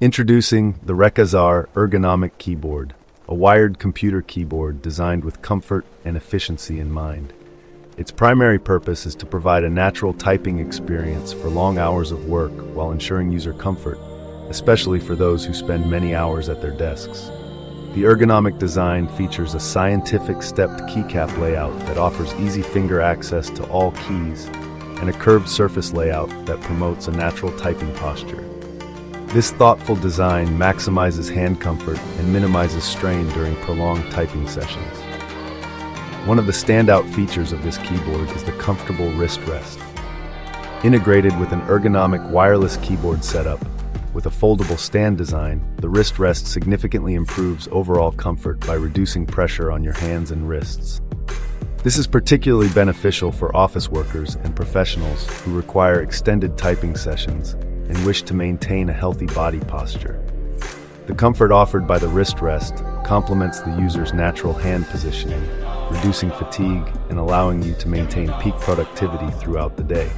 Introducing the RECCAZR Ergonomic Keyboard, a wired computer keyboard designed with comfort and efficiency in mind. Its primary purpose is to provide a natural typing experience for long hours of work while ensuring user comfort, especially for those who spend many hours at their desks. The ergonomic design features a scientific stepped keycap layout that offers easy finger access to all keys and a curved surface layout that promotes a natural typing posture. This thoughtful design maximizes hand comfort and minimizes strain during prolonged typing sessions. One of the standout features of this keyboard is the comfortable wrist rest. Integrated with an ergonomic wireless keyboard setup with a foldable stand design, the wrist rest significantly improves overall comfort by reducing pressure on your hands and wrists. This is particularly beneficial for office workers and professionals who require extended typing sessions and wish to maintain a healthy body posture. The comfort offered by the wrist rest complements the user's natural hand positioning, reducing fatigue and allowing you to maintain peak productivity throughout the day.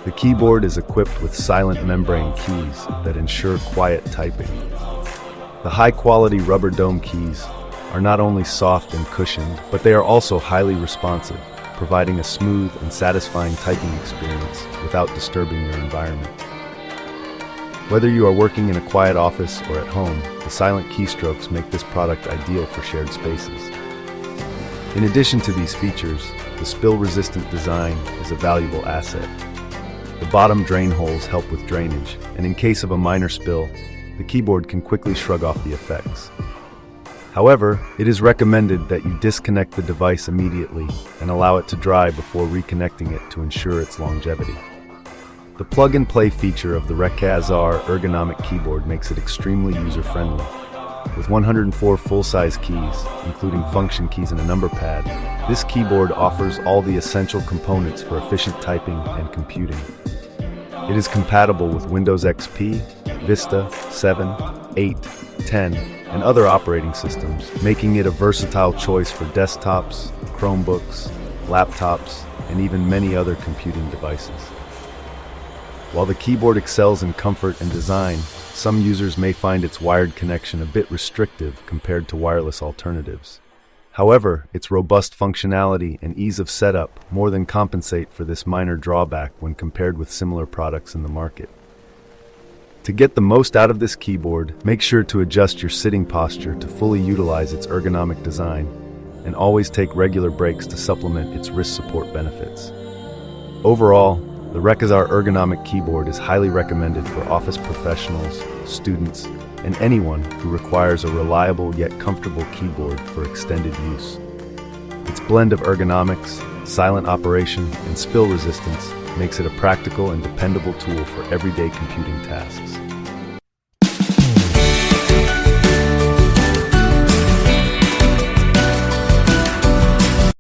The keyboard is equipped with silent membrane keys that ensure quiet typing. The high-quality rubber dome keys are not only soft and cushioned, but they are also highly responsive, providing a smooth and satisfying typing experience without disturbing your environment. Whether you are working in a quiet office or at home, the silent keystrokes make this product ideal for shared spaces. In addition to these features, the spill-resistant design is a valuable asset. The bottom drain holes help with drainage, and in case of a minor spill, the keyboard can quickly shrug off the effects. However, it is recommended that you disconnect the device immediately and allow it to dry before reconnecting it to ensure its longevity. The plug-and-play feature of the RECCAZR Ergonomic Keyboard makes it extremely user-friendly. With 104 full-size keys, including function keys and a number pad, this keyboard offers all the essential components for efficient typing and computing. It is compatible with Windows XP, Vista, 7, 8, 10, and other operating systems, making it a versatile choice for desktops, Chromebooks, laptops, and even many other computing devices. While the keyboard excels in comfort and design, some users may find its wired connection a bit restrictive compared to wireless alternatives. However, its robust functionality and ease of setup more than compensate for this minor drawback when compared with similar products in the market. To get the most out of this keyboard, make sure to adjust your sitting posture to fully utilize its ergonomic design, and always take regular breaks to supplement its wrist support benefits. Overall, the RECCAZR Ergonomic Keyboard is highly recommended for office professionals, students, and anyone who requires a reliable yet comfortable keyboard for extended use. Its blend of ergonomics, silent operation, and spill resistance makes it a practical and dependable tool for everyday computing tasks.